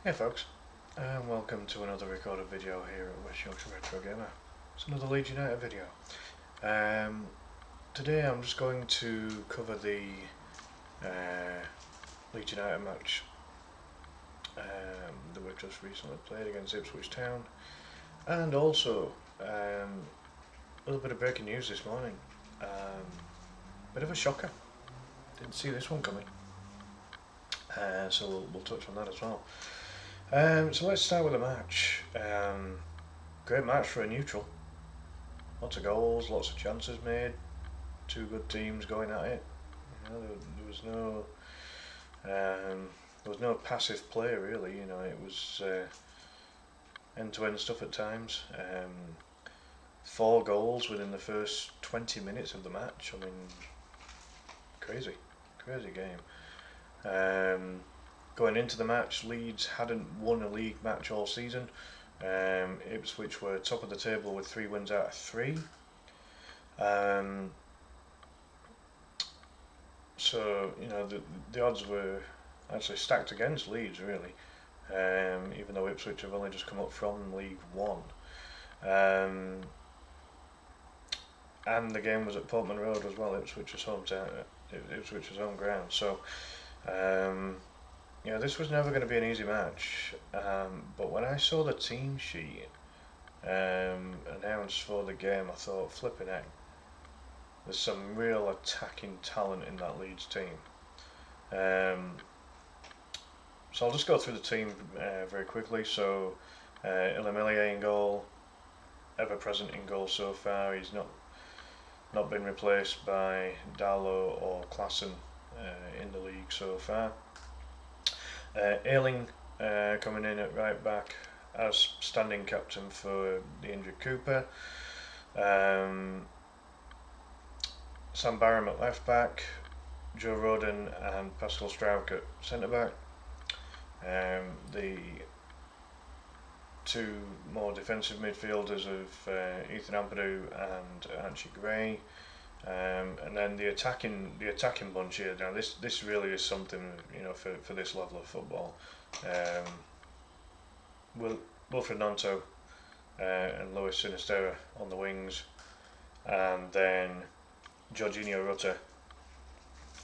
Hey folks, and welcome to another recorded video here at West Yorkshire Retro Gamer. It's another Leeds United video. Today I'm just going to cover the Leeds United match that we've just recently played against Ipswich Town, and also a little bit of breaking news this morning. Bit of a shocker. Didn't see this one coming. So we'll touch on that as well. So let's start with the match. Great match for a neutral. Lots of goals, lots of chances made. Two good teams going at it. There was no passive play really. It was end-to-end stuff at times. 4 goals within the first 20 minutes of the match. I mean, crazy game. Going into the match, Leeds hadn't won a league match all season. Ipswich were top of the table with 3 wins out of 3. So the odds were actually stacked against Leeds really, even though Ipswich have only just come up from League One. And the game was at Portman Road as well, Ipswich's home ground. So this was never going to be an easy match, but when I saw the team sheet announced for the game, I thought, flipping heck, there's some real attacking talent in that Leeds team. So I'll just go through the team very quickly. So Ilimillier in goal, ever present in goal so far. He's not been replaced by Darlow or Klassen in the league so far. Ayling coming in at right back as standing captain for the injured Cooper. Sam Barham at left back, Joe Rodon and Pascal Strauch at centre back. The two more defensive midfielders of Ethan Ampadu and Archie Gray. And then the attacking bunch here. Now this really is something for this level of football. Wilfred Gnonto and Luis Sinisterra on the wings, and then Jorginho Rutter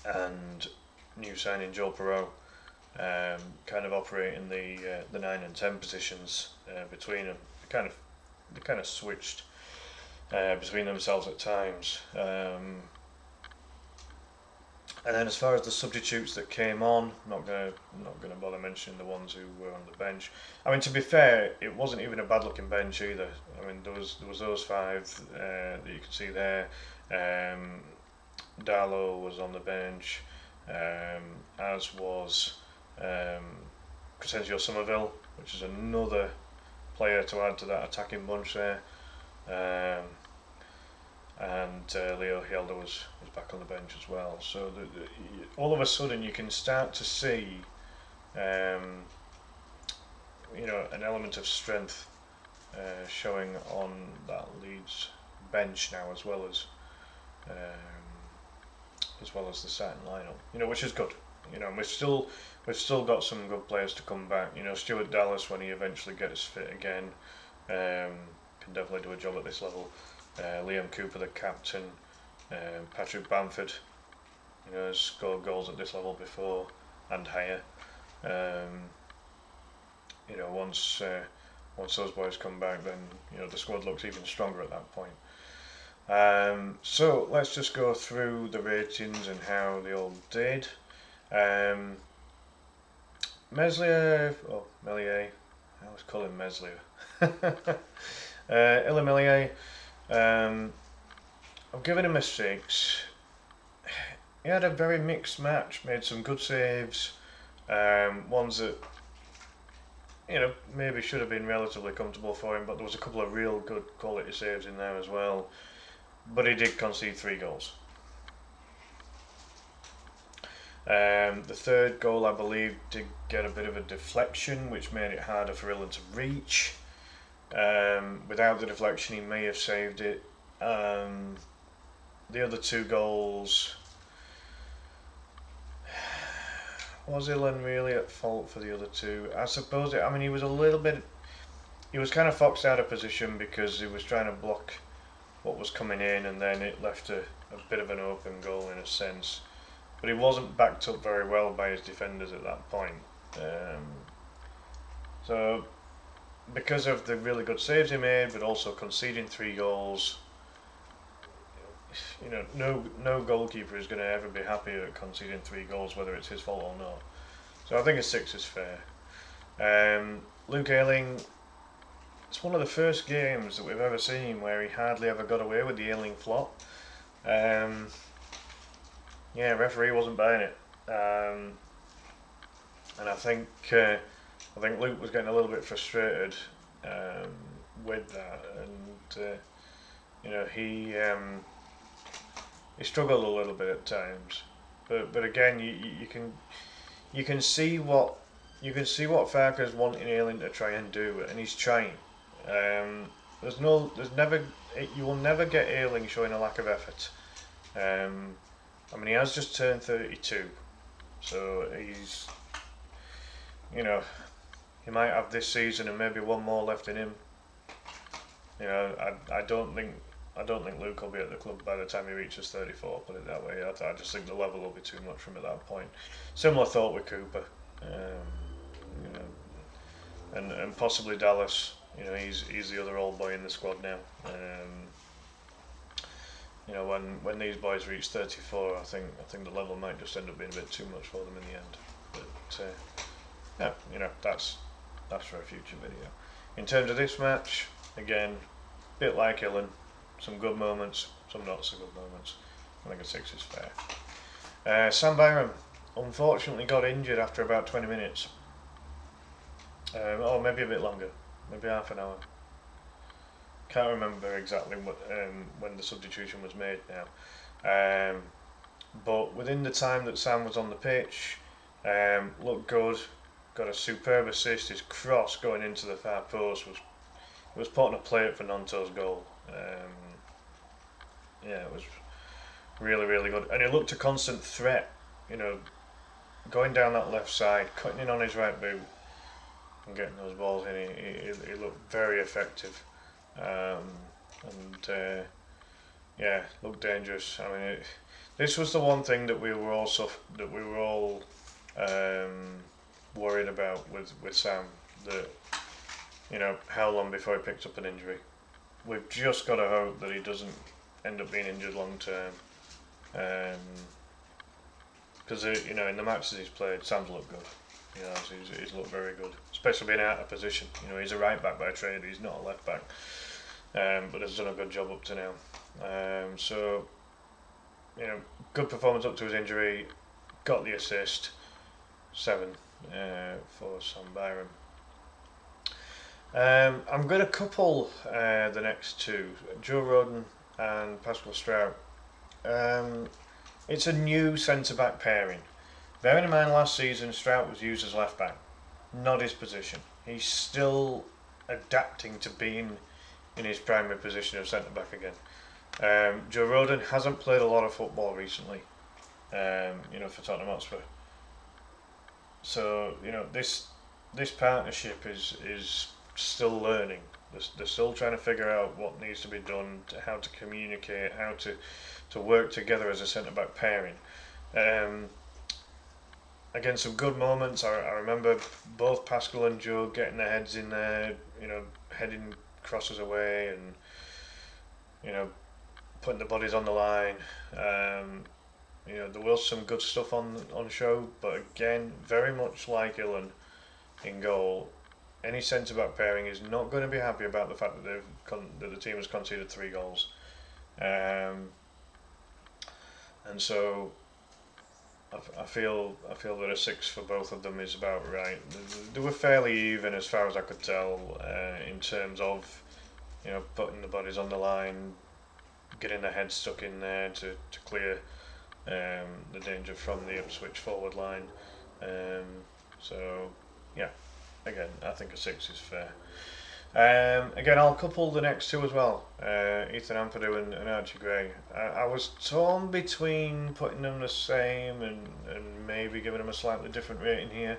and new signing Joel Perreault kind of operating the 9 and 10 positions between them. They kind of switched between themselves at times. And then as far as the substitutes that came on, not gonna bother mentioning the ones who were on the bench. I mean, to be fair, it wasn't even a bad looking bench either. I mean, there was those 5 that you could see there. Darlow was on the bench, as was Crescencio Somerville, which is another player to add to that attacking bunch there. And Leo Hjelde was back on the bench as well. So all of a sudden you can start to see an element of strength showing on that Leeds bench now, as well as the starting lineup. Which is good. We've still got some good players to come back. Stuart Dallas, when he eventually gets fit again, can definitely do a job at this level. Liam Cooper, the captain, Patrick Bamford, has scored goals at this level before and higher. Once those boys come back, then the squad looks even stronger at that point. So let's just go through the ratings and how they all did. Meslier, I always call him Meslier. Ilimillier, I've given him a 6. He had a very mixed match, made some good saves, ones that maybe should have been relatively comfortable for him, but there was a couple of real good quality saves in there as well. But he did concede 3 goals. The third goal, I believe, did get a bit of a deflection, which made it harder for Illan to reach. Without the deflection, he may have saved it. The other 2 goals, was Illan really at fault for the other two? I suppose. I mean, he was a little bit. He was kind of foxed out of position because he was trying to block what was coming in, and then it left a bit of an open goal in a sense. But he wasn't backed up very well by his defenders at that point. So, because of the really good saves he made, but also conceding 3 goals, no goalkeeper is going to ever be happy at conceding 3 goals, whether it's his fault or not. So I think a 6 is fair. Luke Ayling, it's one of the first games that we've ever seen where he hardly ever got away with the Ayling flop. Referee wasn't buying it, and I think Luke was getting a little bit frustrated with that, and he struggled a little bit at times, but again you can see what Farker's wanting Ayling to try and do, and he's trying. You will never get Ayling showing a lack of effort. I mean, he has just turned 32, so he's, he might have this season and maybe one more left in him. I don't think Luke will be at the club by the time he reaches 34. Put it that way. I just think the level will be too much for him at that point. Similar thought with Cooper, and possibly Dallas. He's the other old boy in the squad now. When these boys reach 34, I think the level might just end up being a bit too much for them in the end. But that's for a future video. In terms of this match, again, a bit like Illan, some good moments, some not so good moments. I think a 6 is fair. Sam Byram unfortunately got injured after about 20 minutes. Or maybe a bit longer, maybe half an hour. Can't remember exactly when the substitution was made now. But within the time that Sam was on the pitch, looked good, got a superb assist. His cross going into the far post was put on a plate for Nonto's goal. It was really, really good. And he looked a constant threat, going down that left side, cutting in on his right boot and getting those balls in. He looked very effective. Looked dangerous. I mean, this was the one thing that we were all worried about with Sam. That how long before he picks up an injury. We've just got to hope that he doesn't end up being injured long term. Because in the matches he's played, Sam's looked good. He's looked very good, especially being out of position. He's a right back by trade. He's not a left back. But has done a good job up to now. Good performance up to his injury. Got the assist. 7 for Sam Byram. I'm going to couple the next two, Joe Rodon and Pascal Strout. It's a new centre-back pairing. Bearing in mind last season Strout was used as left back, not his position. He's still adapting to being in his primary position of centre back again. Joe Rodon hasn't played a lot of football recently, for Tottenham Hotspur. So this partnership is still learning. They're still trying to figure out what needs to be done, how to communicate, how to work together as a centre back pairing. Again, some good moments. I remember both Pascal and Joe getting their heads in there, heading crosses away and putting the bodies on the line. There was some good stuff on show, but again, very much like Illan in goal, any centre back pairing is not going to be happy about the fact that the team has conceded 3 goals, and so I feel that a 6 for both of them is about right. They were fairly even as far as I could tell, in terms of putting the bodies on the line, getting their heads stuck in there to clear the danger from the IPSWICH forward line. Again, I think a 6 is fair. Again, I'll couple the next two as well, Ethan Ampadu and Archie Gray. I was torn between putting them the same and maybe giving them a slightly different rating here.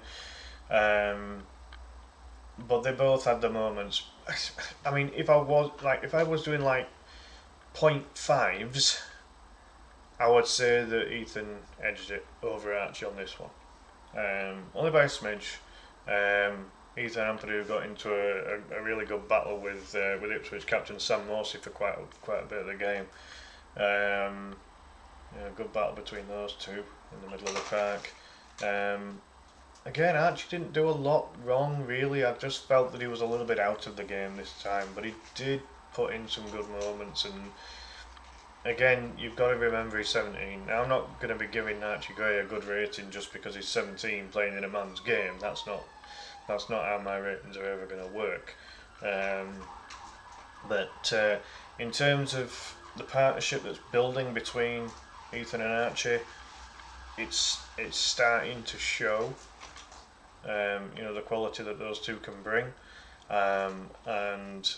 But they both had the moments. I mean, if I was doing like 0.5s, I would say that Ethan edged it over Archie on this one. Only by a smidge. Ethan Ampadu got into a really good battle with Ipswich captain Sam Morsey for quite a bit of the game. Good battle between those two in the middle of the park. Again, Archie didn't do a lot wrong really. I just felt that he was a little bit out of the game this time, but he did put in some good moments. And again, you've got to remember he's 17. Now, I'm not going to be giving Archie Gray a good rating just because he's 17 playing in a man's game. That's not how my ratings are ever going to work. But in terms of the partnership that's building between Ethan and Archie, it's starting to show. The quality that those two can bring, and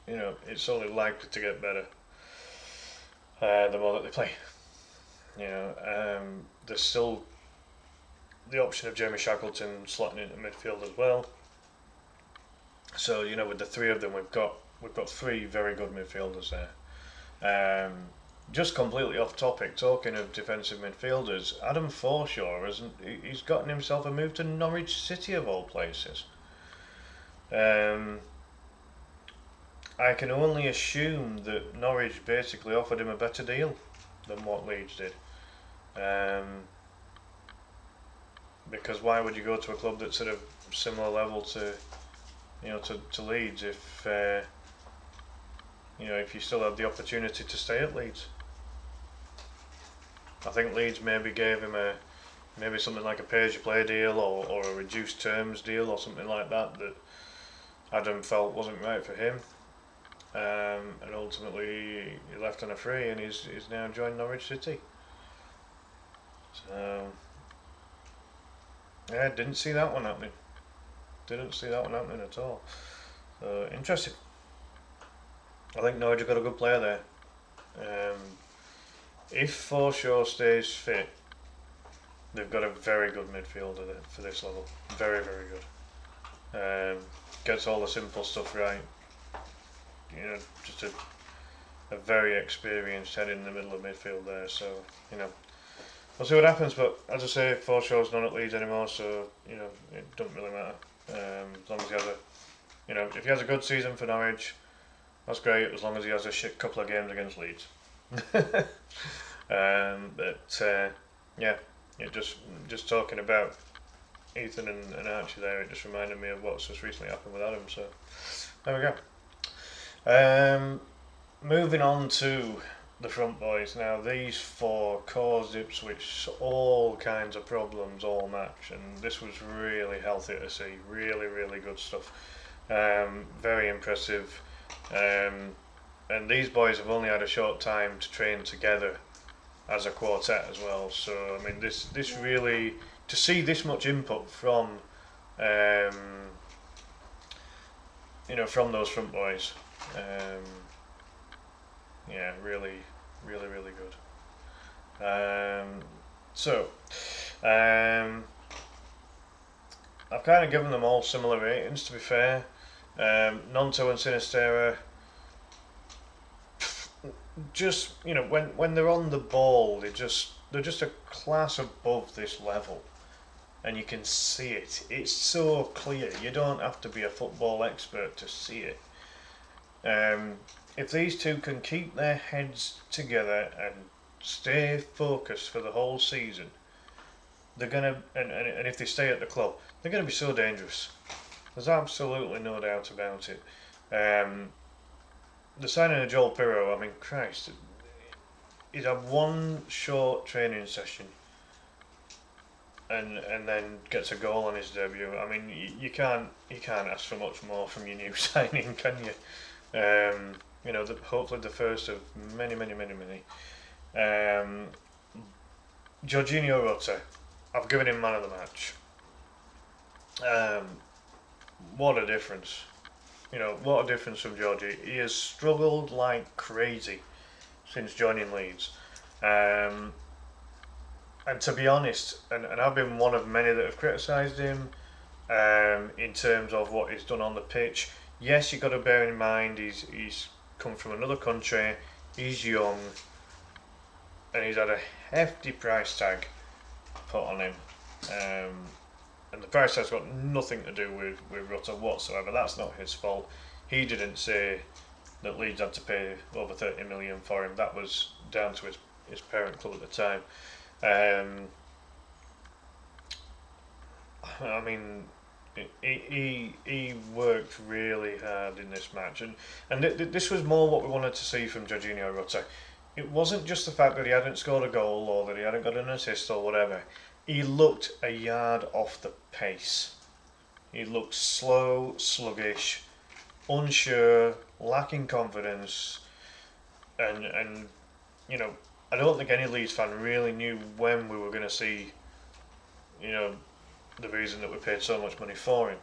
it's only likely to get better the more that they play. There's still the option of Jamie Shackleton slotting into midfield as well. So with the three of them, we've got three very good midfielders there. Just completely off topic, talking of defensive midfielders, Adam Forshaw he's gotten himself a move to Norwich City of all places. I can only assume that Norwich basically offered him a better deal than what Leeds did. Because why would you go to a club that's at a similar level to Leeds if you still have the opportunity to stay at Leeds? I think Leeds maybe gave him maybe something like a pay-as-you-play deal or a reduced terms deal or something like that Adam felt wasn't right for him, and ultimately he left on a free and he's now joined Norwich City. So yeah, didn't see that one happening at all. So interesting. I think Norwich have got a good player there. If Forshaw stays fit, they've got a very good midfielder for this level. Very, very good. Gets all the simple stuff right. Just a very experienced head in the middle of midfield there. So, we'll see what happens. But as I say, Forshaw's not at Leeds anymore, so it doesn't really matter. As long as he has if he has a good season for Norwich, that's great. As long as he has a shit couple of games against Leeds. Just talking about Ethan and Archie there, it just reminded me of what's just recently happened with Adam. So there we go. Moving on to the front boys. Now these four caused Ipswich all kinds of problems all match, and this was really healthy to see. Really, really good stuff. Very impressive. And these boys have only had a short time to train together as a quartet as well. So I mean, this really, to see this much input from from those front boys, really, really, really good. I've kind of given them all similar ratings, to be fair. Nonto and Sinistera, just when they're on the ball, they're just a class above this level, and you can see it. It's so clear. You don't have to be a football expert to see it. If these two can keep their heads together and stay focused for the whole season, they're gonna and if they stay at the club, they're gonna be so dangerous. There's absolutely no doubt about it. The signing of Joel Pirro, I mean, Christ, he's had one short training session and then gets a goal on his debut. I mean, you can't ask for much more from your new signing, can you? Hopefully the first of many. Jorginho Rutter, I've given him man of the match. What a difference! what a difference from Georgie. He has struggled like crazy since joining Leeds. Um, and to be honest, and I've been one of many that have criticised him in terms of what he's done on the pitch. Yes, you've got to bear in mind he's come from another country, he's young, and he's had a hefty price tag put on him. Um, and the price tag's got nothing to do with Rutter whatsoever. That's not his fault. He didn't say that Leeds had to pay over 30 million for him. That was down to his parent club at the time. I mean, he worked really hard in this match, and this was more what we wanted to see from Jorginho Rutter. It wasn't just the fact that he hadn't scored a goal or that he hadn't got an assist or whatever. He looked a yard off the pace. He looked slow, sluggish, unsure, lacking confidence, and I don't think any Leeds fan really knew when we were going to see, the reason that we paid so much money for him.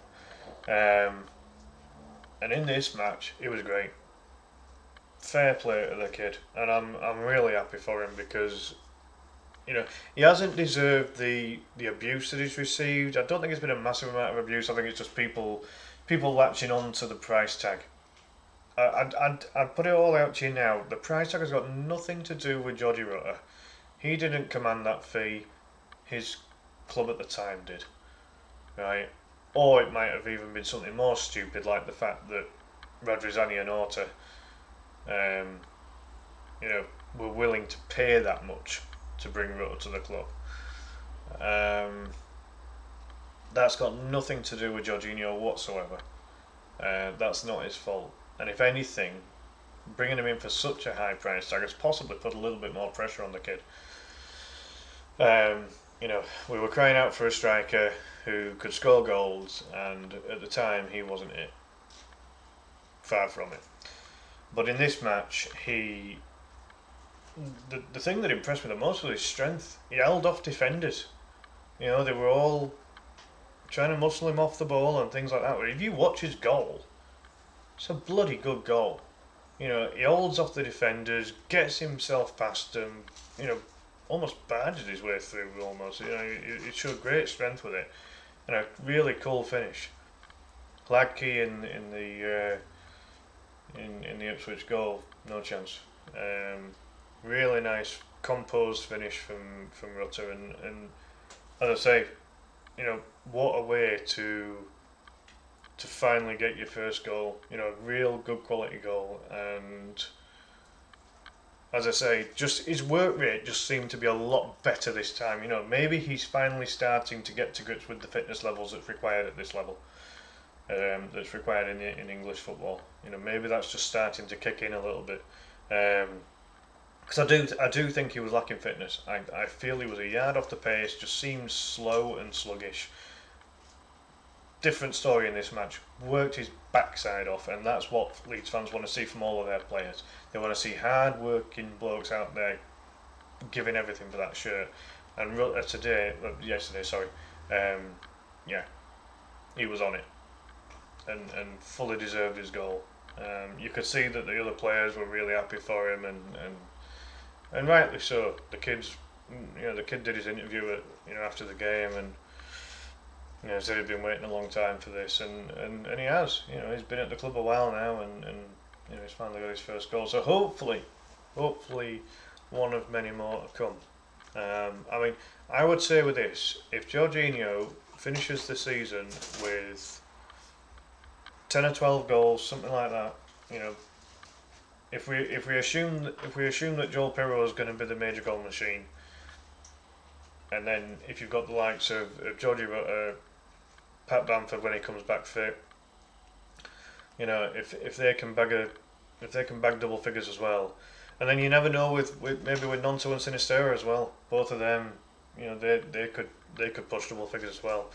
And in this match, he was great. Fair play to the kid, and I'm really happy for him because he hasn't deserved the abuse that he's received. I don't think it's been a massive amount of abuse. I think it's just people latching on to the price tag. I'd put it all out to you now. The price tag has got nothing to do with Geordie Rutter. He didn't command that fee. His club at the time did, right? Or it might have even been something more stupid, like the fact that Radrizzani and Horta, were willing to pay that much to bring Rutter to the club. That's got nothing to do with Jorginho whatsoever. That's not his fault. And if anything, bringing him in for such a high price tag has possibly put a little bit more pressure on the kid. We were crying out for a striker who could score goals, and at the time he wasn't it. Far from it. But in this match, the thing that impressed me the most was his strength. He held off defenders. They were all trying to muscle him off the ball and things like that. But if you watch his goal, it's a bloody good goal. He holds off the defenders, gets himself past them, almost barges his way through almost. He showed great strength with it. And a really cool finish. Gladkey in the Ipswich goal, no chance. Really nice composed finish from Rutter, and as I say, what a way to finally get your first goal. A real good quality goal, and as I say, just his work rate just seemed to be a lot better this time. Maybe he's finally starting to get to grips with the fitness levels that's required at this level. That's required in English football. Maybe that's just starting to kick in a little bit. Because I do think he was lacking fitness. I feel he was a yard off the pace, just seemed slow and sluggish. Different story in this match. Worked his backside off, and that's what Leeds fans want to see from all of their players. They want to see hard-working blokes out there giving everything for that shirt. And yesterday, he was on it, and fully deserved his goal. You could see that the other players were really happy for him, and rightly so. The kid did his interview after the game, and said he'd been waiting a long time for this, and he has. He's been at the club a while now, and he's finally got his first goal. So hopefully, one of many more to come. I would say with this, if Jorginho finishes the season with 10 or 12 goals, something like that, if we assume that Joel Pirro is going to be the major goal machine, and then if you've got the likes of Geordie Rutter, Pat Bamford when he comes back fit, if they can bag double figures as well, and then you never know with Nonto and Sinistera as well. Both of them, they could push double figures as well.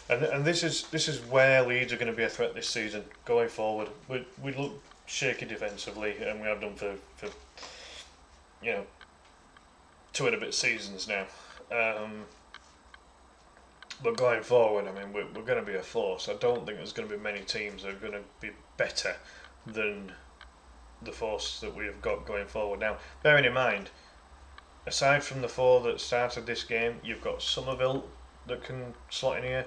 And this is where Leeds are going to be a threat this season going forward. We look shaky defensively, and we have done for 2 and a bit seasons now. But going forward, I mean, we're going to be a force. I don't think there's going to be many teams that are going to be better than the force that we have got going forward. Now, bearing in mind, aside from the four that started this game, you've got Somerville that can slot in here.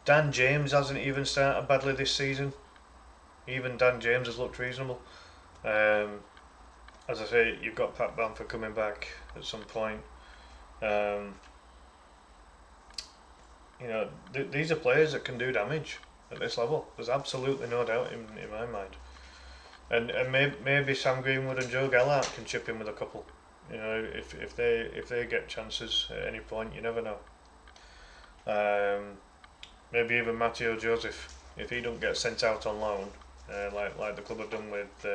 Dan James hasn't even started badly this season. Even Dan James has looked reasonable. As I say, you've got Pat Bamford coming back at some point. These are players that can do damage at this level. There's absolutely no doubt in my mind. And maybe Sam Greenwood and Joe Gallart can chip in with a couple. If they get chances at any point, you never know. Maybe even Matteo Joseph, if he don't get sent out on loan, like the club have done with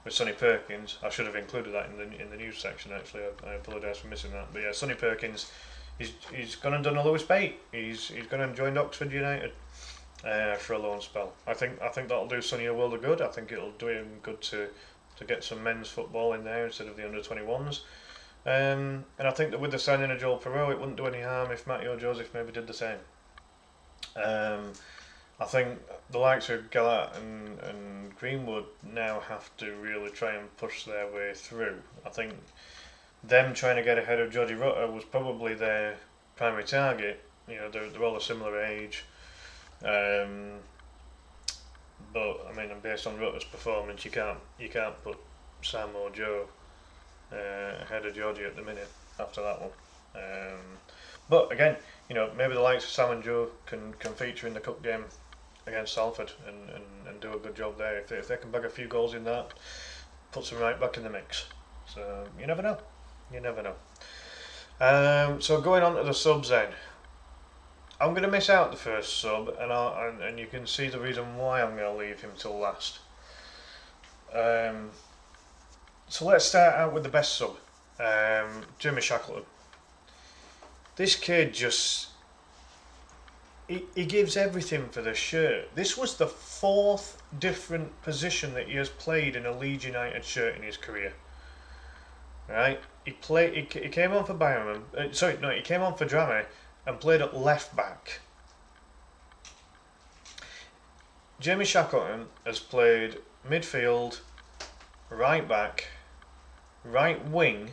Sonny Perkins. I should have included that in the news section. Actually, I apologise for missing that. But yeah, Sonny Perkins, he's gone and done a Lewis Pate. He's gone and joined Oxford United for a loan spell. I think that'll do Sonny a world of good. I think it'll do him good to get some men's football in there instead of the under-21s. And I think that with the signing of Joel Perreault, it wouldn't do any harm if Matteo Joseph maybe did the same. I think the likes of Gallart and Greenwood now have to really try and push their way through. I think them trying to get ahead of Jody Rutter was probably their primary target. They're all a similar age. But I mean, based on Rutter's performance, you can't put Sam or Joe ahead of Georgie at the minute after that one. But again, maybe the likes of Sam and Joe can feature in the cup game against Salford and do a good job there. If they can bag a few goals in that, puts them right back in the mix. So you never know. So going on to the subs then. I'm going to miss out the first sub, and you can see the reason why I'm going to leave him till last. So let's start out with the best sub, Jimmy Shackleton. This kid he gives everything for the shirt. This was the fourth different position that he has played in a Leeds United shirt in his career. Right? He came on for Bayern. He came on for Dramé and played at left back. Jamie Shackleton has played midfield, right back, right wing,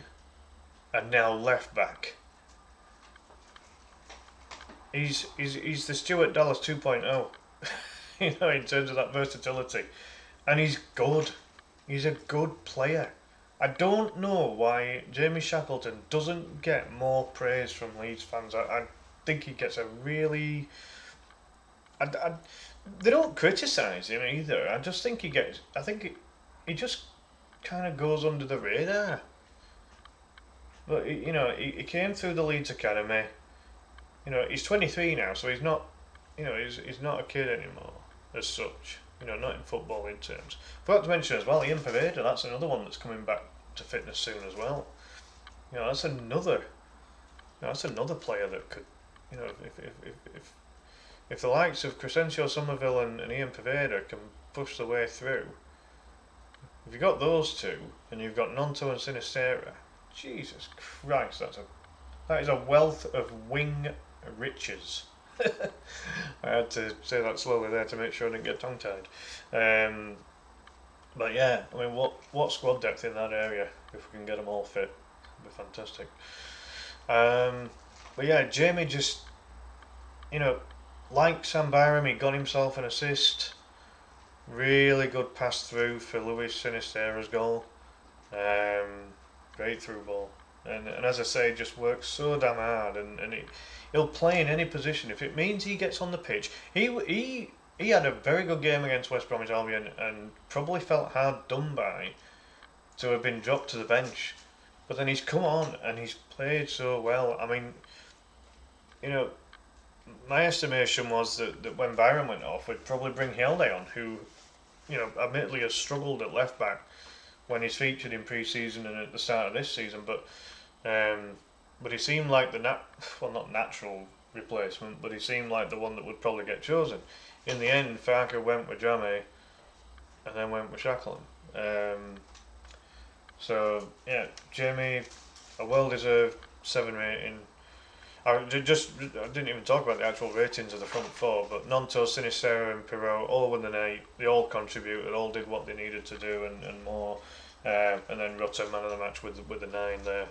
and now left back. He's the Stuart Dallas 2.0, in terms of that versatility, and he's good. He's a good player. I don't know why Jamie Shackleton doesn't get more praise from Leeds fans. I think he gets a really. They don't criticise him either. I just think he just kind of goes under the radar. But he came through the Leeds Academy. He's 23 now, so he's not. He's not a kid anymore as such. Not in footballing terms. Forgot to mention as well, Ian Pervada. That's another one that's coming back to fitness soon as well. That's another player that could. If the likes of Crescencio Somerville and Ian Pervada can push the way through, if you've got those two and you've got Nonto and Sinistera, Jesus Christ, that is a wealth of wing riches. I had to say that slowly there to make sure I didn't get tongue-tied. But yeah, I mean, what squad depth in that area if we can get them all fit? It'd be fantastic. But yeah, Jamie just, like Sam Byram, he got himself an assist. Really good pass through for Luis Sinistera's goal. Great through ball. And as I say, just works so damn hard, and he'll play in any position if it means he gets on the pitch. He had a very good game against West Bromwich Albion and probably felt hard done by to have been dropped to the bench. But then he's come on and he's played so well. I mean, my estimation was that when Byron went off, we'd probably bring Hjelde on, who, admittedly has struggled at left back when he's featured in pre-season and at the start of this season, but he seemed like the not natural replacement, but he seemed like the one that would probably get chosen. In the end, Farker went with Dramé and then went with Shackleton. So yeah, Jamie, a well-deserved 7 rating. I didn't even talk about the actual ratings of the front four, but Nonto, Sinisterra, and Pirot all won the night. They all contributed, all did what they needed to do, and more. And then Rutter, man of the match with the 9 there,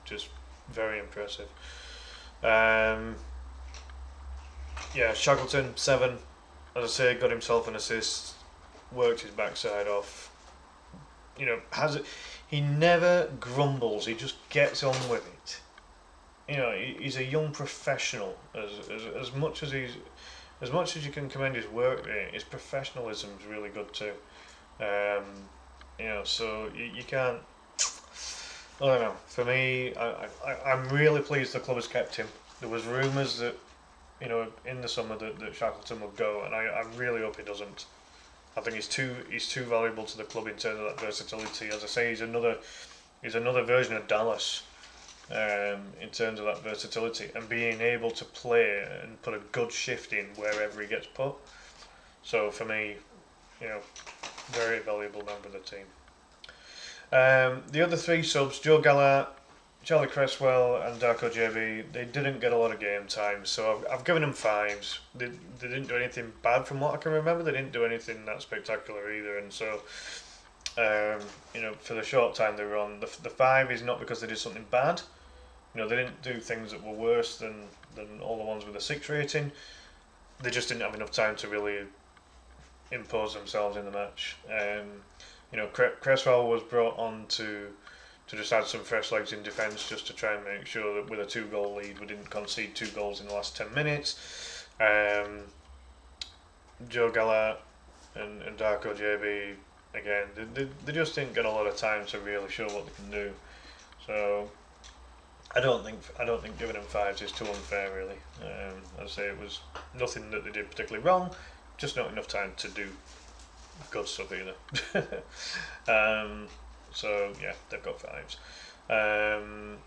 just very impressive. Yeah, Shackleton 7, as I say, got himself an assist, worked his backside off. You know, he never grumbles. He just gets on with it. You know, he's a young professional. As much as you can commend his work rate, his professionalism is really good too. You know, so you can't. I don't know. For me, I'm really pleased the club has kept him. There was rumours that, you know, in the summer that Shackleton would go, and I really hope he doesn't. I think he's too valuable to the club in terms of that versatility. As I say, he's another version of Dallas, in terms of that versatility and being able to play and put a good shift in wherever he gets put. So for me, you know, very valuable member of the team. The other 3 subs, Joe Gallagher, Charlie Cresswell and Darko JB, they didn't get a lot of game time, so I've given them 5s. They didn't do anything bad from what I can remember. They didn't do anything that spectacular either, and so you know, for the short time they were on, the 5 is not because they did something bad. You know, they didn't do things that were worse than all the ones with a 6 rating. They just didn't have enough time to really impose themselves in the match. You know, Cresswell was brought on to just add some fresh legs in defence, just to try and make sure that with a 2-goal lead we didn't concede 2 goals in the last 10 minutes. Joe Gallagher and Darko JB, again, they just didn't get a lot of time to really show what they can do. So I don't think giving them 5s is too unfair, really. I'd say it was nothing that they did particularly wrong, just not enough time to do good stuff either. So yeah, they've got 5s.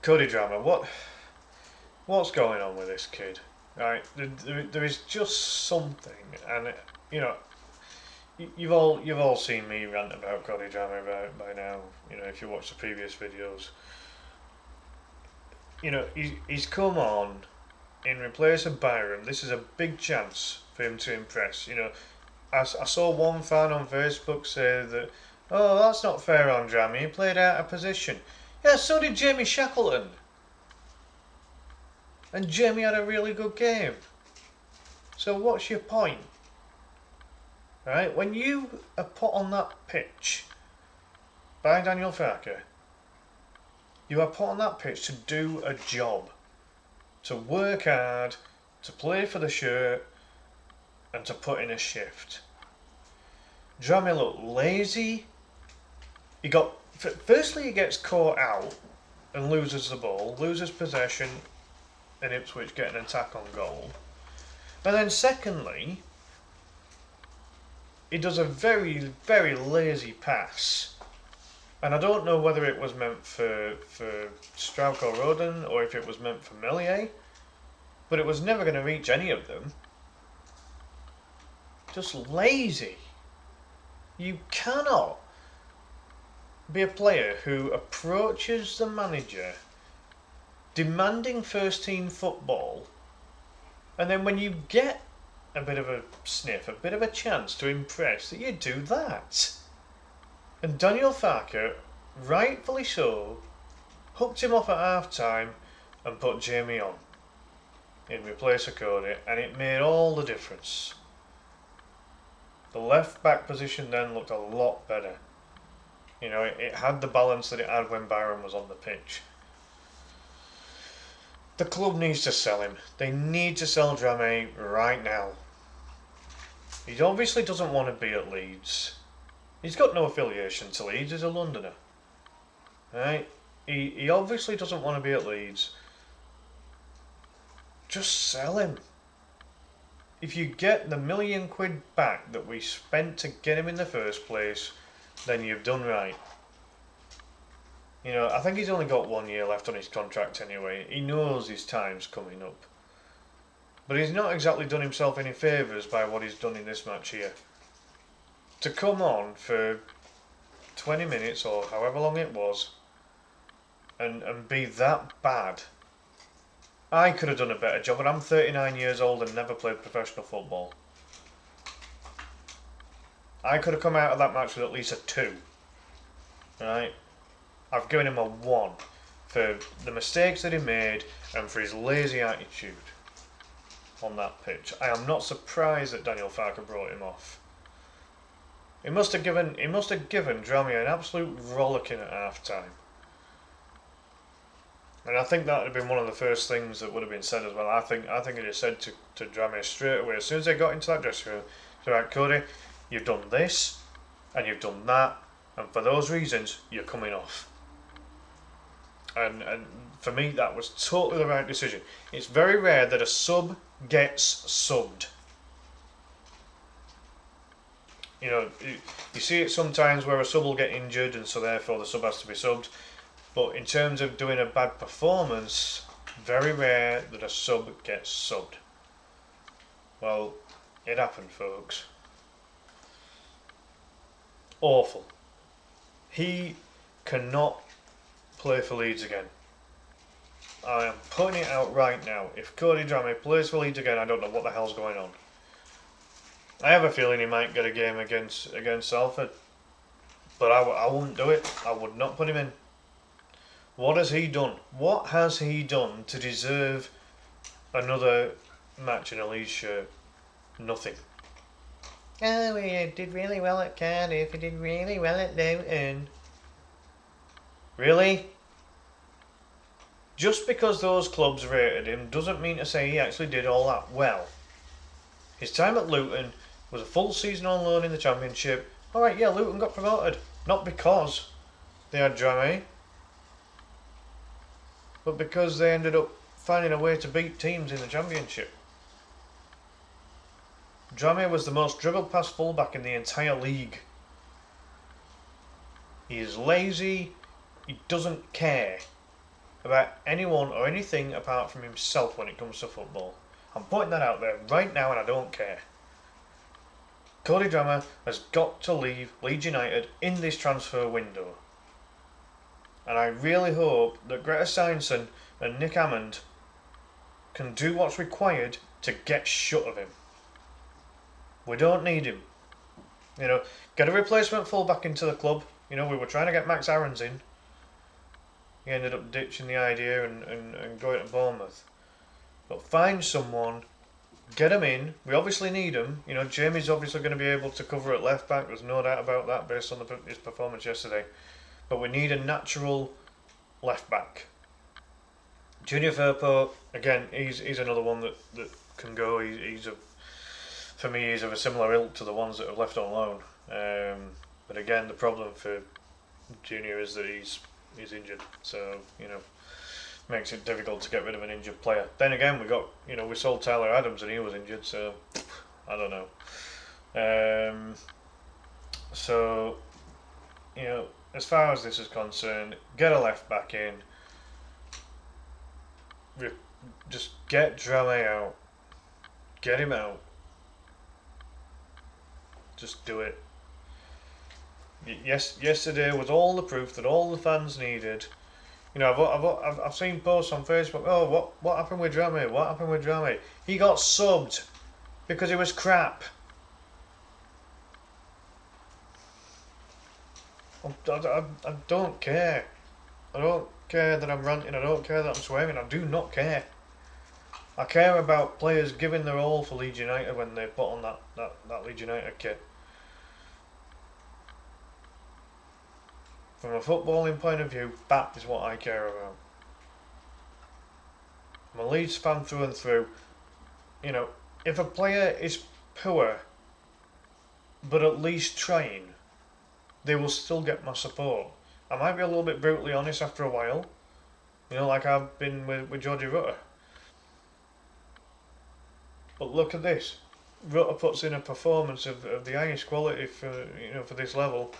Cody Drama, what's going on with this kid? Right, there is just something, and you know, you've all seen me rant about Cody Drama by now. You know, if you watch the previous videos, you know, he's come on in replace of Byram. This is a big chance for him to impress. You know, I saw one fan on Facebook say that, oh, that's not fair on Drammy, he played out of position. Yeah, so did Jamie Shackleton. And Jamie had a really good game. So what's your point? Right, when you are put on that pitch by Daniel Farker, you are put on that pitch to do a job, to work hard, to play for the shirt, and to put in a shift. Drammy looked lazy. Firstly, he gets caught out and loses the ball, loses possession, and Ipswich get an attack on goal. And then secondly, he does a very, very lazy pass. And I don't know whether it was meant for Strauch or Roden or if it was meant for Melier, but it was never going to reach any of them. Just lazy. You cannot be a player who approaches the manager demanding first team football, and then when you get a bit of a sniff, a bit of a chance to impress, that you do that. And Daniel Farker, rightfully so, hooked him off at half time and put Jamie on in replace of Cody, and it made all the difference. The left back position then looked a lot better. You know, it had the balance that it had when Byron was on the pitch. The club needs to sell him. They need to sell Dramé right now. He obviously doesn't want to be at Leeds. He's got no affiliation to Leeds, he's a Londoner. Right? He obviously doesn't want to be at Leeds. Just sell him. If you get the £1 million back that we spent to get him in the first place, then you've done right. You know, I think he's only got 1 year left on his contract anyway. He knows his time's coming up. But he's not exactly done himself any favours by what he's done in this match here. To come on for 20 minutes or however long it was and be that bad I could have done a better job, and I'm 39 years old and never played professional football. I could have come out of that match with at least a 2. Right? I've given him a 1 for the mistakes that he made and for his lazy attitude on that pitch. I am not surprised that Daniel Farke brought him off. He must have given Dramé an absolute rollicking at half time. And I think that would have been one of the first things that would have been said as well. I think it is said to Dramé straight away as soon as they got into that dressing room. So, right, Cody, you've done this and you've done that, and for those reasons you're coming off. And for me that was totally the right decision. It's very rare that a sub gets subbed. You know, you see it sometimes where a sub will get injured and so therefore the sub has to be subbed. But in terms of doing a bad performance, very rare that a sub gets subbed. Well, it happened, folks. Awful. He cannot play for Leeds again. I am putting it out right now. If Cody Dramé plays for Leeds again, I don't know what the hell's going on. I have a feeling he might get a game against Salford. But I wouldn't do it. I would not put him in. What has he done? What has he done to deserve another match in a Leeds shirt? Nothing. Oh, he did really well at Cardiff. He did really well at Luton. Really? Just because those clubs rated him doesn't mean to say he actually did all that well. His time at Luton was a full season on loan in the Championship. Alright, yeah, Luton got promoted. Not because they had Dramé, but because they ended up finding a way to beat teams in the Championship. Dramé was the most dribbled past fullback in the entire league. He is lazy. He doesn't care about anyone or anything apart from himself when it comes to football. I'm putting that out there right now and I don't care. Cody Dramé has got to leave Leeds United in this transfer window. And I really hope that Greta Steinson and Nick Hammond can do what's required to get shut of him. We don't need him. You know, get a replacement fullback into the club. You know, we were trying to get Max Aarons in. He ended up ditching the idea and going to Bournemouth. But find someone, get him in. We obviously need him. You know, Jamie's obviously going to be able to cover at left back. There's no doubt about that based on his performance yesterday. But we need a natural left back. Junior Firpo, again, he's another one that can go. For me, he's of a similar ilk to the ones that have left on loan. But again, the problem for Junior is that he's injured. So, you know, makes it difficult to get rid of an injured player. Then again, we sold Tyler Adams and he was injured, so I don't know. So, you know, as far as this is concerned, get a left back in. Just get Dramé out. Get him out. Just do it. Yesterday was all the proof that all the fans needed. You know, I've seen posts on Facebook. Oh, what happened with Dramé? What happened with Dramé? He got subbed because he was crap. I don't care. I don't care that I'm ranting. I don't care that I'm swearing. I do not care. I care about players giving their all for Leeds United when they put on that Leeds United kit. From a footballing point of view, that is what I care about. I'm a Leeds fan through and through. You know, if a player is poor, but at least trying, they will still get my support. I might be a little bit brutally honest after a while, you know, like I've been with Georgie Rutter. But look at this. Rutter puts in a performance of the highest quality for this level,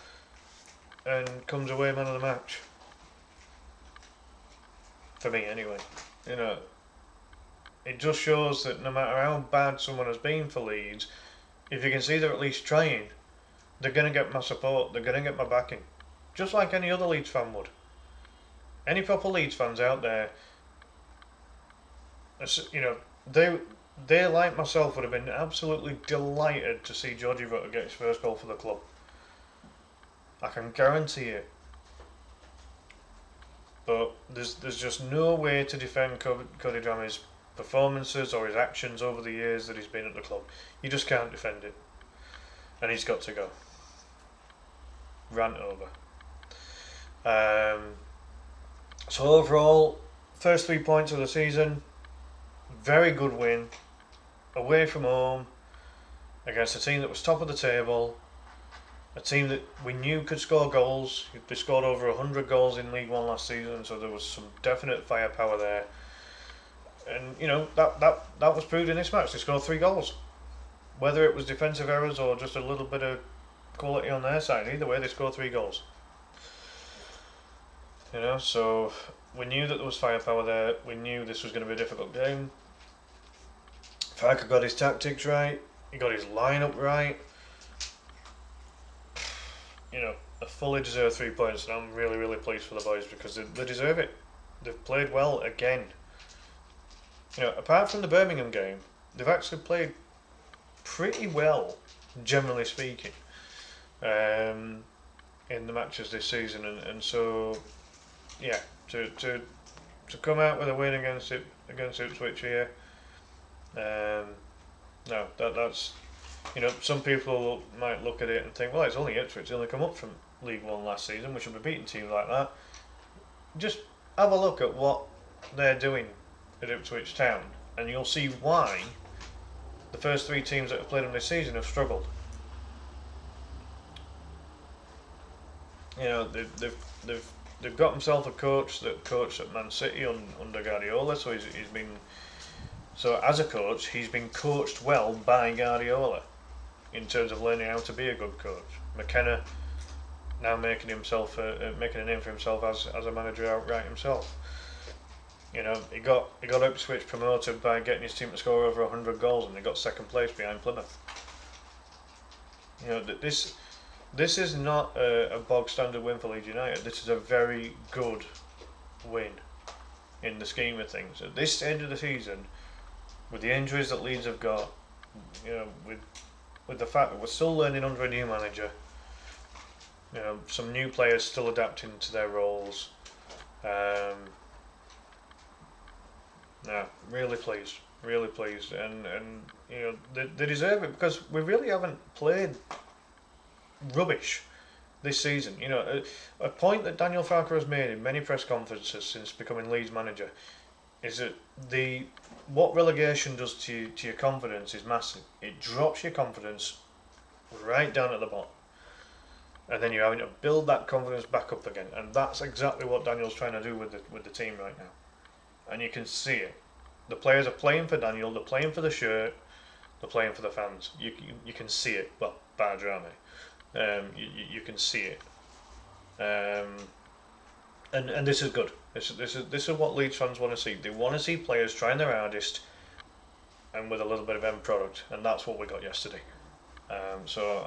and comes away man of the match. For me, anyway. You know, it just shows that no matter how bad someone has been for Leeds, if you can see they're at least trying, they're going to get my support, they're going to get my backing. Just like any other Leeds fan would. Any proper Leeds fans out there, You know, they like myself would have been absolutely delighted to see Georgie Rutter get his first goal for the club. I can guarantee it. But there's just no way to defend Cody Drammy's performances or his actions over the years that he's been at the club. You just can't defend it. And he's got to go. Rant over. So overall, first 3 points of the season, very good win, away from home, against a team that was top of the table, a team that we knew could score goals. They scored over 100 goals in League One last season, so there was some definite firepower there. And you know that was proved in this match. They scored 3 goals. Whether it was defensive errors or just a little bit of quality on their side, either way they scored 3 goals. You know, so we knew that there was firepower there. We knew this was going to be a difficult game. Farker got his tactics right. He got his lineup right. You know, a fully deserved 3 points, and I'm really, really pleased for the boys because they deserve it. They've played well again. You know, apart from the Birmingham game, they've actually played pretty well, generally speaking, in the matches this season, and so yeah, to come out with a win against IPSWICH here, no, that's, you know, some people might look at it and think, well, it's only Ipswich, they only come up from League One last season, we should be beating teams like that. Just have a look at what they're doing at Ipswich Town, and you'll see why the first 3 teams that have played them this season have struggled. You know, they've got himself a coach that coached at Man City under Guardiola, so he's been, so as a coach he's been coached well by Guardiola in terms of learning how to be a good coach. McKenna now making a name for himself as a manager outright himself. You know, he got Ipswich promoted by getting his team to score over 100 goals, and they got second place behind Plymouth. You know, this is not a bog standard win for Leeds United. This is a very good win in the scheme of things. At this end of the season, with the injuries that Leeds have got, you know, with the fact that we're still learning under a new manager, you know, some new players still adapting to their roles. No, really pleased, and you know they deserve it because we really haven't played rubbish this season. You know, a point that Daniel Farker has made in many press conferences since becoming Leeds manager is that what relegation does to your confidence is massive. It drops your confidence right down at the bottom, and then you're having to build that confidence back up again, and that's exactly what Daniel's trying to do with the team right now. And you can see it. The players are playing for Daniel, they're playing for the shirt, they're playing for the fans. You can see it, well, bar drama. You can see it. And this is good. This is what Leeds fans want to see. They want to see players trying their hardest and with a little bit of end product, and that's what we got yesterday. So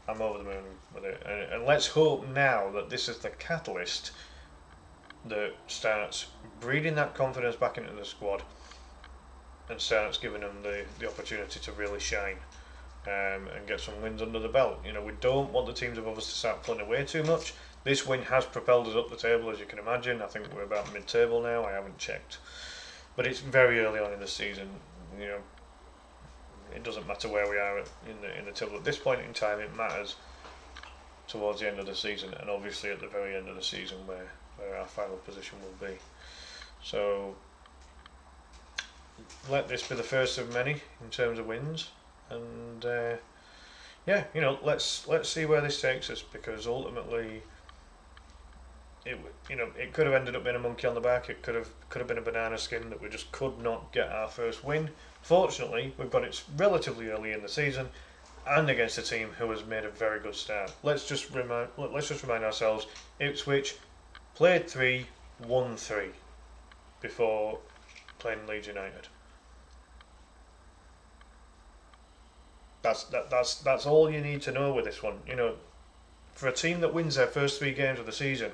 I'm over the moon with it, and let's hope now that this is the catalyst that starts breeding that confidence back into the squad and starts giving them the opportunity to really shine and get some wins under the belt. You know, we don't want the teams above us to start pulling away too much. This win has propelled us up the table, as you can imagine. I think we're about mid-table now. I haven't checked, but it's very early on in the season. You know, it doesn't matter where we are in the table at this point in time. It matters towards the end of the season, and obviously at the very end of the season where our final position will be. So let this be the first of many in terms of wins, and yeah, you know, let's see where this takes us, because ultimately it could have ended up being a monkey on the back. It could have been a banana skin that we just could not get our first win. Fortunately, we've got it relatively early in the season, and against a team who has made a very good start. Let's just remind ourselves: Ipswich played 3, won 3 before playing Leeds United. That's all you need to know with this one. You know, for a team that wins their first 3 games of the season,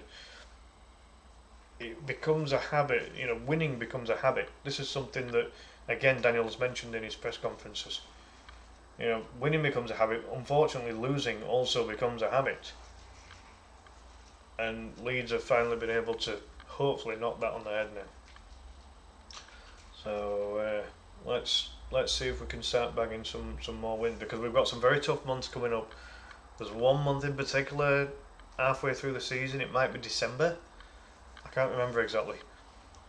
it becomes a habit. Winning becomes a habit. This is something that, again, Daniel's mentioned in his press conferences. Winning becomes a habit. Unfortunately, losing also becomes a habit. And Leeds have finally been able to hopefully knock that on the head now. So let's see if we can start bagging some more wins, because we've got some very tough months coming up. There's one month in particular, halfway through the season, it might be December. I can't remember exactly,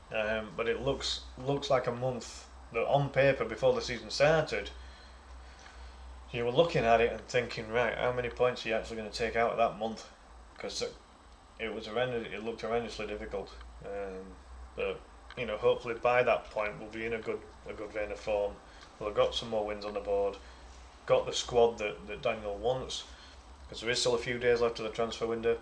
but it looks like a month that, on paper, before the season started, you were looking at it and thinking, right, how many points are you actually going to take out of that month? Because it was horrendous. It looked horrendously difficult. But hopefully by that point we'll be in a good vein of form. We'll have got some more wins on the board. Got the squad that Daniel wants, because there is still a few days left of the transfer window.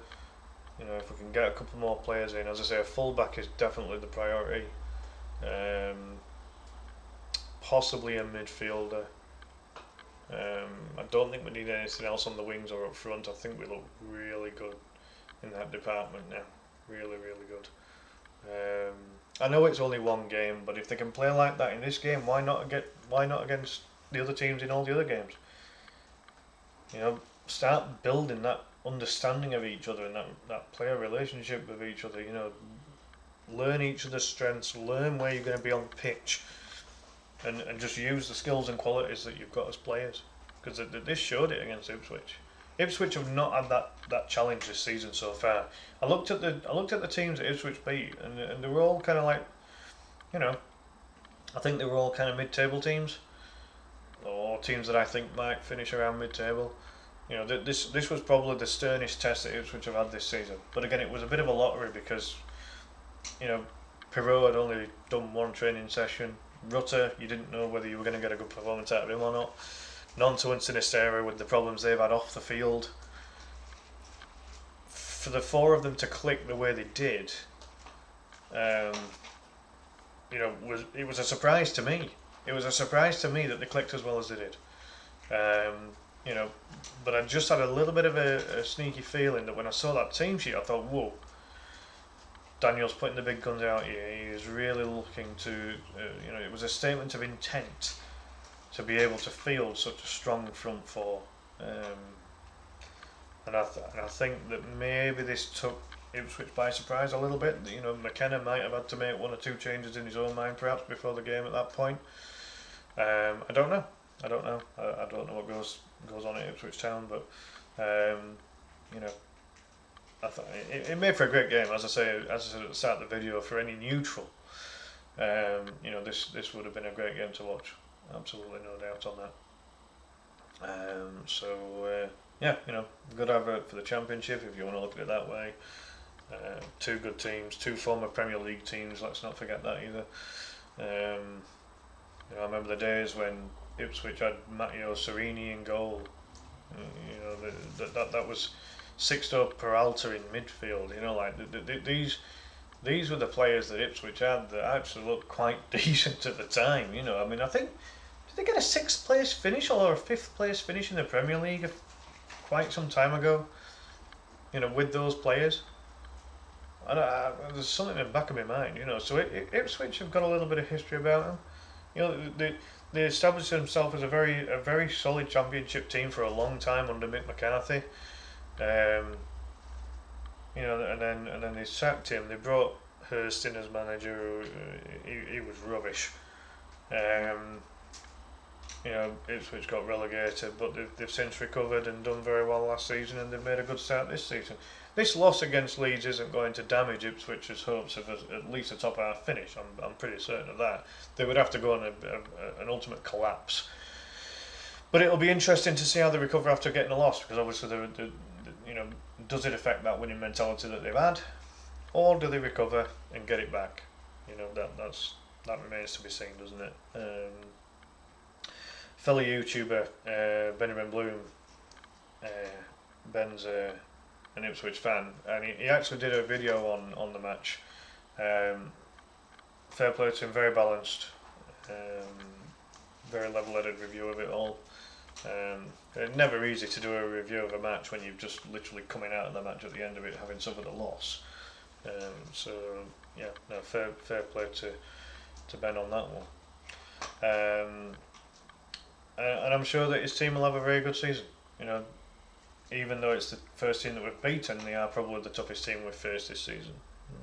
If we can get a couple more players in, as I say, a fullback is definitely the priority. Possibly a midfielder. I don't think we need anything else on the wings or up front. I think we look really good in that department now. Really, really good. I know it's only one game, but if they can play like that in this game, why not against the other teams in all the other games? Start building that understanding of each other and that player relationship with each other. Learn each other's strengths, learn where you're going to be on the pitch, and just use the skills and qualities that you've got as players. Because this showed it against Ipswich. Ipswich have not had that challenge this season so far. I looked at the teams that Ipswich beat, and they were all kind of like, I think they were all kind of mid-table teams, or teams that I think might finish around mid-table. This was probably the sternest test that Ipswich have had this season. But again, it was a bit of a lottery because, Perot had only done one training session. Rutter, you didn't know whether you were going to get a good performance out of him or not. Gnonto and Sinisterra, with the problems they've had off the field, for the four of them to click the way they did, it was a surprise to me. It was a surprise to me that they clicked as well as they did. But I just had a little bit of a sneaky feeling that when I saw that team sheet, I thought, whoa, Daniel's putting the big guns out here. He is really looking to, it was a statement of intent to be able to field such a strong front four. And I think that maybe this took Ipswich by surprise a little bit. McKenna might have had to make one or two changes in his own mind perhaps before the game at that point. I don't know. I don't know what goes on at Ipswich Town, but I thought it made for a great game. As I said at the start of the video, for any neutral, this would have been a great game to watch. Absolutely no doubt on that. Good advert for the Championship if you want to look at it that way. Two good teams, two former Premier League teams. Let's not forget that either. I remember the days when Ipswich had Matteo Serini in goal. That was Sixto Peralta in midfield. These were the players that Ipswich had that actually looked quite decent at the time. I think, did they get a 6th place finish or a 5th place finish in the Premier League quite some time ago? With those players. There's something in the back of my mind. So Ipswich have got a little bit of history about them. They established themselves as a very solid Championship team for a long time under Mick McCarthy. And then they sacked him. They brought Hurst in as manager. He was rubbish. Ipswich got relegated, but they've since recovered and done very well last season, and they've made a good start this season. This loss against Leeds isn't going to damage Ipswich's hopes of at least a top half finish. I'm pretty certain of that. They would have to go on an ultimate collapse. But it'll be interesting to see how they recover after getting a loss, because obviously does it affect that winning mentality that they've had, or do they recover and get it back? That remains to be seen, doesn't it? Fellow YouTuber Benjamin Bloom, Ben's an Ipswich fan, and he actually did a video on the match. Fair play to him, very balanced, very level-headed review of it all. It's never easy to do a review of a match when you've just literally coming out of the match at the end of it having suffered a loss. So yeah, no, fair play to Ben on that one. And I'm sure that his team will have a very good season. You know, even though it's the first team that we've beaten, they are probably the toughest team we've faced this season.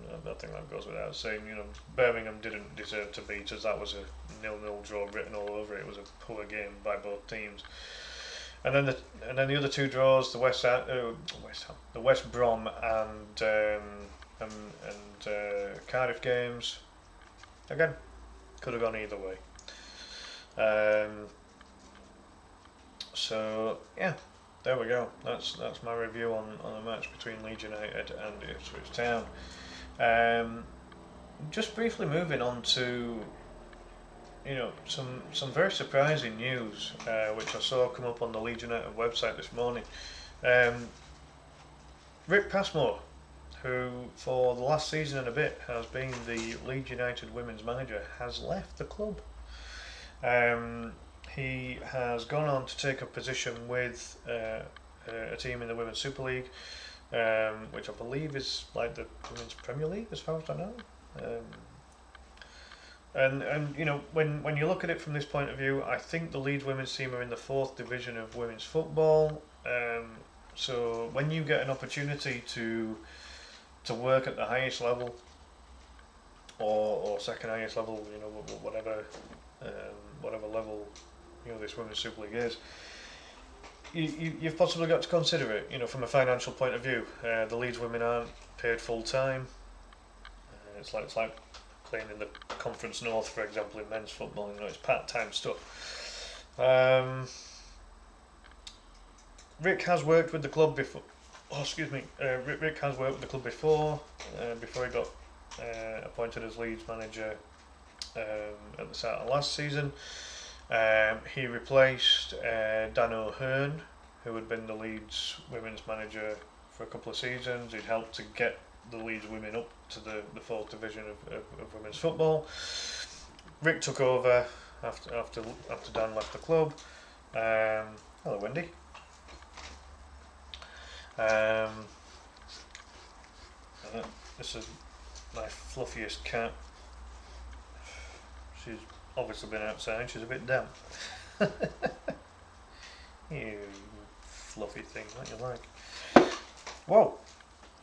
I think that goes without saying. You know, Birmingham didn't deserve to beat us. That was a 0-0 draw written all over it. It was a poor game by both teams. And then the other two draws, the the West Brom and Cardiff games, again, could have gone either way. So yeah, there we go. That's my review on the match between Leeds United and Ipswich Town. Just briefly moving on to some very surprising news, which I saw come up on the Leeds United website this morning. Rick Passmore, who for the last season and a bit has been the Leeds United women's manager, has left the club. He has gone on to take a position with a team in the Women's Super League, which I believe is like the Women's Premier League, as far as I know. And you know, when you look at it from this point of view, I think the Leeds women's team are in the 4th division of women's football. So when you get an opportunity to work at the highest level, or second highest level, you know, whatever level, you know, this women's Super League is, you've possibly got to consider it. You know, from a financial point of view, the Leeds women aren't paid full time. It's like playing in the Conference North, for example, in men's football. You know, it's part-time stuff. Rick has worked with the club before. Oh, excuse me. Rick has worked with the club before he got appointed as Leeds manager at the start of last season. He replaced Dan O'Hearn, who had been the Leeds women's manager for a couple of seasons. He'd helped to get the Leeds women up to the 4th division of women's football. Rick took over after Dan left the club. Hello, Wendy. This is my fluffiest cat. She's obviously been outside. She's a bit damp. You fluffy thing, what you like? Whoa!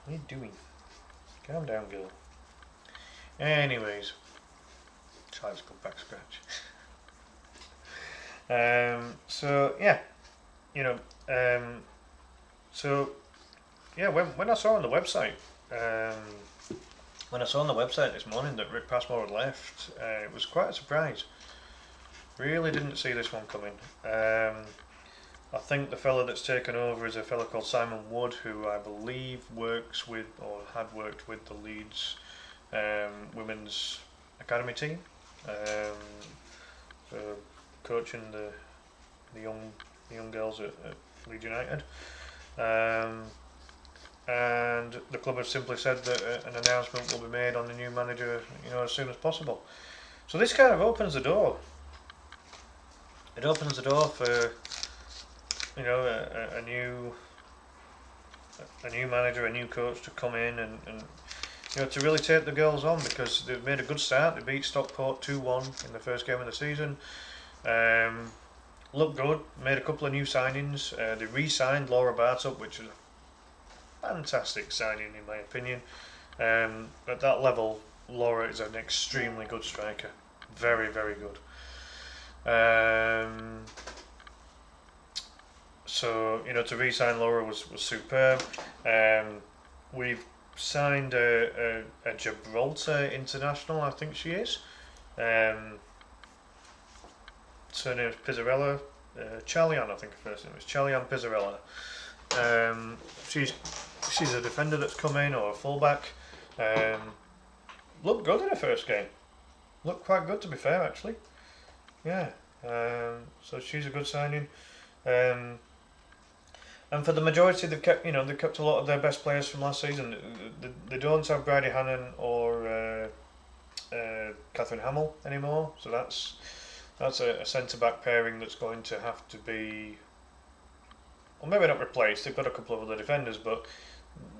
What are you doing? Calm down, girl. Anyways, try to go back scratch. So yeah, you know, so yeah, when I saw on the website, this morning that Rick Passmore had left, it was quite a surprise. Really didn't see this one coming. I think the fella that's taken over is a fella called Simon Wood, who I believe works with, or had worked with, the Leeds women's academy team, so coaching the young girls at Leeds United. And the club has simply said that an announcement will be made on the new manager, you know, as soon as possible. So this kind of opens the door. It opens the door for, you know, a new manager, a new coach to come in and you know, to really take the girls on, because they've made a good start. They beat Stockport 2-1 in the first game of the season. Looked good. Made a couple of new signings. They re-signed Laura Bartup, which is a fantastic signing in my opinion. At that level, Laura is an extremely good striker. Very, very good. So, you know, to re-sign Laura was superb. We've signed a Gibraltar international, I think she is. Her name is Pizzarella. Chalian, I think her first name is Chalian Pizzarella. She's a defender that's come in, or a fullback. Looked good in her first game. Looked quite good, to be fair, actually. Yeah. So she's a good signing. And for the majority, they've kept a lot of their best players from last season. They don't have Bridie Hannon or Catherine Hamill anymore, so that's a centre back pairing that's going to have to be, well, maybe not replaced. They've got a couple of other defenders, but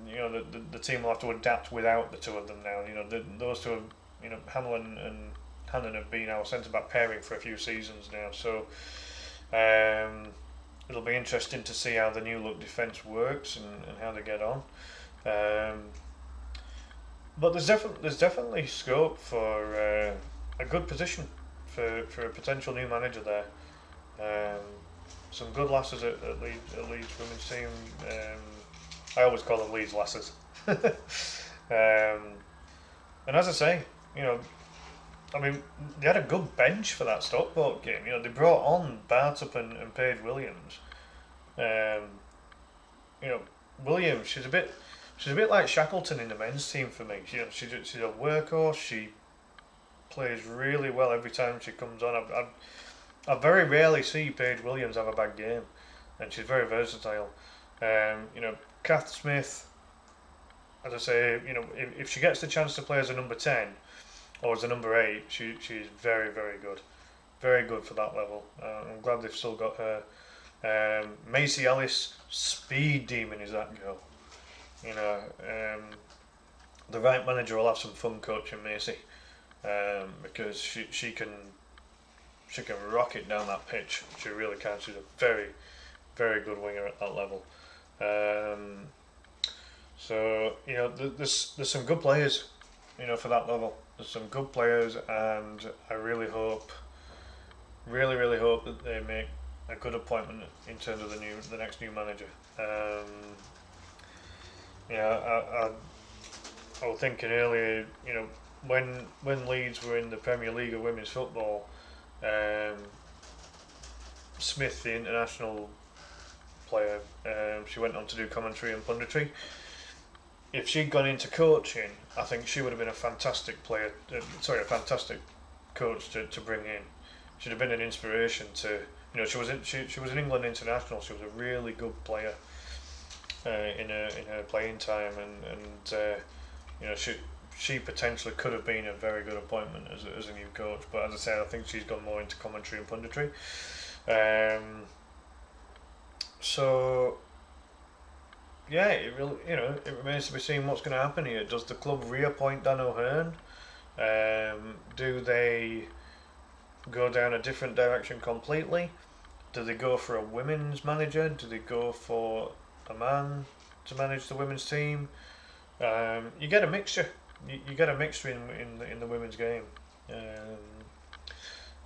the team will have to adapt without the two of them now. Those two, Hanlon and Hannon have been our centre back pairing for a few seasons now, so it'll be interesting to see how the new look defence works and how they get on. But there's definitely scope for a good position for a potential new manager there. Some good lasses at Leeds women's team. I always call them Leeds lasses. And as I say, I mean, they had a good bench for that Stockport game. They brought on Bartup and Paige Williams. You know, Williams, she's a bit like Shackleton in the men's team for me. She's a workhorse. She plays really well every time she comes on. I very rarely see Paige Williams have a bad game, and she's very versatile. Kath Smith, as I say, if she gets the chance to play as a number 10 or as a number 8, she's very, very good. Very good for that level. I'm glad they've still got her. Macy Ellis, speed demon is that girl. The right manager will have some fun coaching Macy, because she can rocket down that pitch. She really can. She's a very, very good winger at that level. So there's some good players, for that level. There's some good players, and I really hope that they make a good appointment in terms of the next new manager. I was thinking earlier, when Leeds were in the Premier League of women's football, Smith, the international player, she went on to do commentary and punditry. If she'd gone into coaching, I think she would have been a fantastic player. A fantastic coach to bring in. She'd have been an inspiration to. She was an England international. She was a really good player in her playing time, and she potentially could have been a very good appointment as a new coach. But as I said, I think she's gone more into commentary and punditry. So yeah, it remains to be seen what's going to happen here. Does the club reappoint Dan O'Hearn? Do they go down a different direction completely? Do they go for a women's manager? Do they go for a man to manage the women's team? You get a mixture. You get a mixture in the women's game.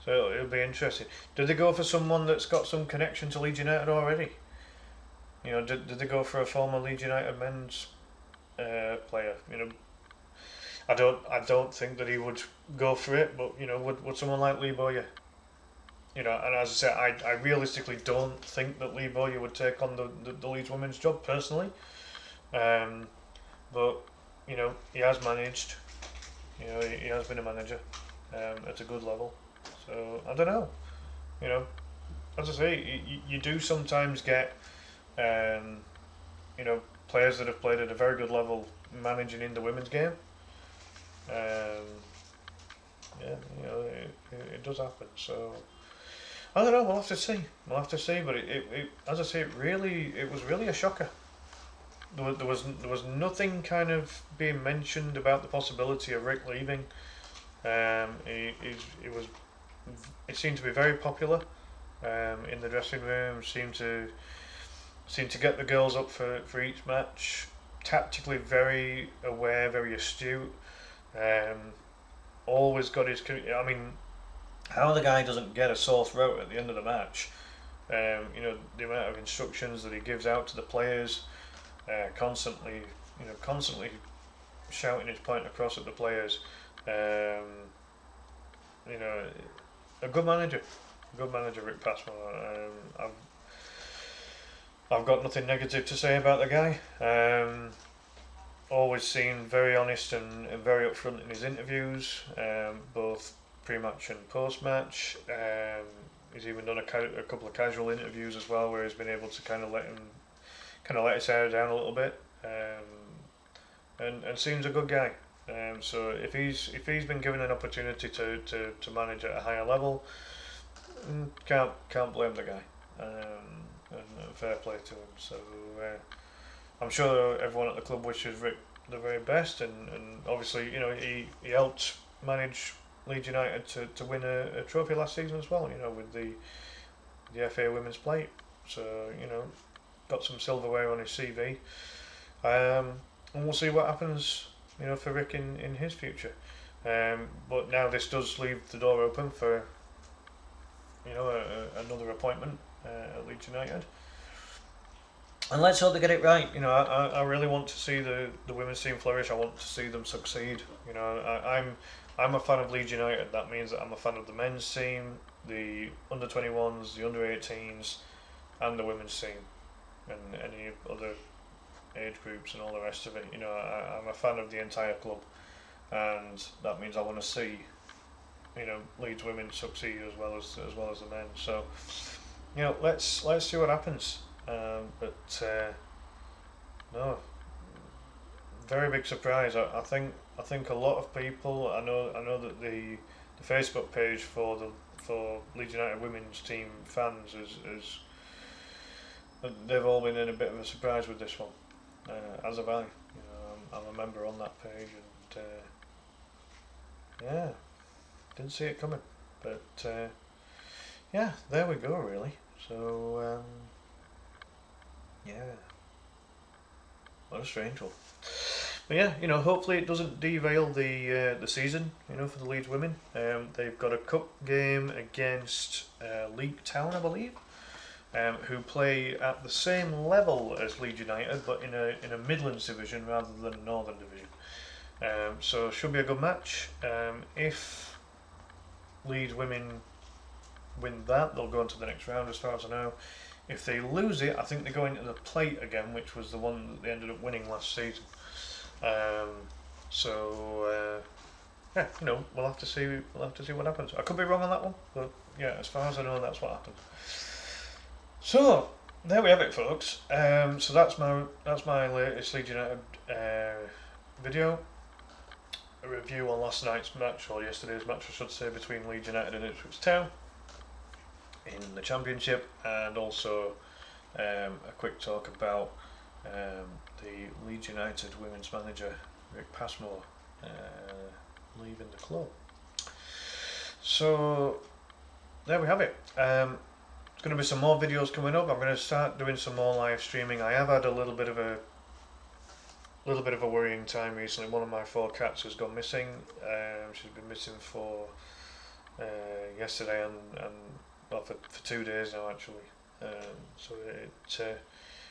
So it'll be interesting. Do they go for someone that's got some connection to Leeds United already? Did they go for a former Leeds United men's player? I don't think that he would go for it, but would someone like Lee Bowyer? And as I said, I realistically don't think that Lee Bowyer would take on the Leeds women's job personally. But he has managed. He has been a manager at a good level. So I don't know. As I say, you do sometimes get players that have played at a very good level managing in the women's game. It does happen. So I don't know. We'll have to see. But it as I say, it was really a shocker. There was nothing kind of being mentioned about the possibility of Rick leaving. It seemed to be very popular in the dressing room. Seemed to get the girls up for each match. Tactically very aware, very astute. Always got his. I mean, how the guy doesn't get a sore throat at the end of the match. The amount of instructions that he gives out to the players, constantly shouting his point across at the players. A good manager, Rick Passmore. I've got nothing negative to say about the guy. Always seemed very honest and very upfront in his interviews, both pre-match and post-match. He's even done a couple of casual interviews as well, where he's been able to kind of let his hair down a little bit, and seems a good guy. So if he's been given an opportunity to manage at a higher level, can't blame the guy. And fair play to him. So I'm sure everyone at the club wishes Rick the very best, and obviously, you know, he helped manage Leeds United to win a trophy last season as well, you know, with the FA Women's Plate. So, you know, got some silverware on his CV. And we'll see what happens, you know, for Rick in his future. But now this does leave the door open for, you know, another appointment at Leeds United. And let's hope they get it right. You know, I really want to see the women's team flourish. I want to see them succeed. You know, I'm a fan of Leeds United. That means that I'm a fan of the men's team, the under-21s, the under-18s, and the women's team, and any other age groups and all the rest of it. You know, I'm a fan of the entire club, and that means I want to see, you know, Leeds women succeed as well as the men. So, you know, let's see what happens. No, very big surprise. I think a lot of people. I know that the Facebook page for Leeds United women's team fans is they've all been in a bit of a surprise with this one. As have I. You know, I'm a member on that page, and yeah, didn't see it coming. But yeah, there we go. Really. So yeah, what a strange one. But yeah, you know, hopefully it doesn't derail the season. You know, for the Leeds women, they've got a cup game against League Town, I believe, who play at the same level as Leeds United, but in a Midlands division rather than a Northern division. So should be a good match. If Leeds women win that, they'll go on to the next round, as far as I know. If they lose it, I think they go into the plate again, which was the one that they ended up winning last season. Yeah, you know, we'll have to see what happens. I could be wrong on that one, but yeah, as far as I know, that's what happened. So there we have it, folks. So that's my latest Leeds United video. A review on last night's match, or yesterday's match, I should say, between Leeds United and Ipswich Town in the Championship, and also a quick talk about the Leeds United women's manager Rick Passmore leaving the club. So there we have it. There's going to be some more videos coming up. I'm going to start doing some more live streaming. I have had a little bit of a worrying time recently. One of my 4 cats has gone missing. She's been missing for yesterday and well, for 2 days now, actually. So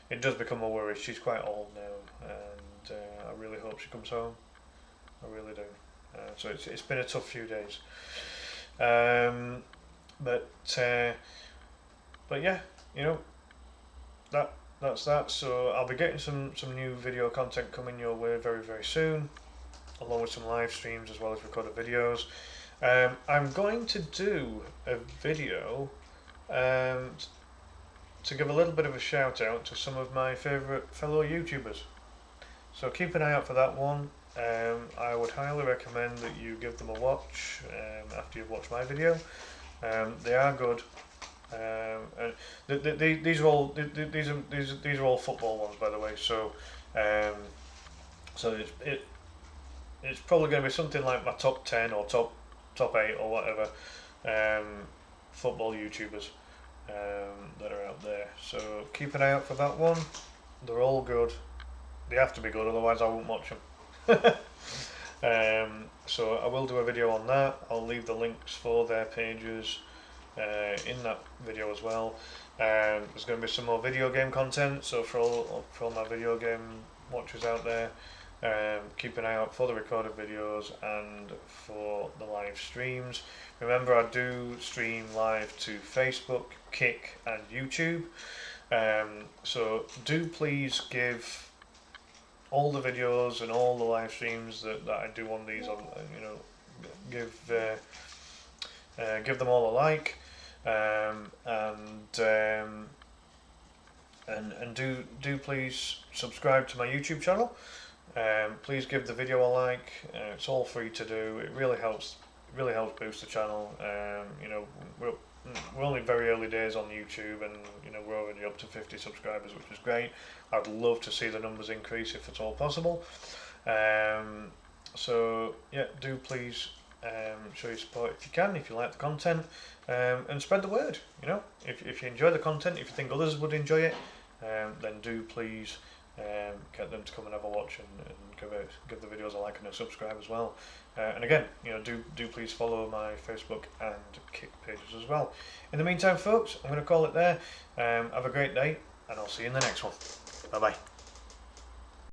it does become a worry. She's quite old now, and I really hope she comes home. I really do. So it's been a tough few days. But yeah, you know, that's that. So I'll be getting some new video content coming your way very, very soon, along with some live streams as well as recorded videos. I'm going to do a video to give a little bit of a shout out to some of my favourite fellow YouTubers. So keep an eye out for that one. I would highly recommend that you give them a watch after you've watched my video. They are good. And these are all football ones, by the way. So it's probably going to be something like my top 10 or top 8 or whatever football YouTubers that are out there. So keep an eye out for that one. They're all good. They have to be good, otherwise I won't watch them. So I will do a video on that. I'll leave the links for their pages in that video as well. There's going to be some more video game content, so for all my video game watchers out there, keep an eye out for the recorded videos and for the live streams. Remember, I do stream live to Facebook, Kick and YouTube, so do please give all the videos and all the live streams that I do on these, you know, give them all a like, and do please subscribe to my YouTube channel. Please give the video a like. It's all free to do. It really helps boost the channel. You know, we're only very early days on YouTube, and we're already up to 50 subscribers, which is great. I'd love to see the numbers increase if at all possible. So yeah, do please show your support if you can, if you like the content, and spread the word. If you enjoy the content, if you think others would enjoy it, then do please get them to come and have a watch, and give the videos a like and a subscribe as well. And again, do please follow my Facebook and Kick pages as well. In the meantime, folks, I'm going to call it there. Have a great day, and I'll see you in the next one. Bye bye.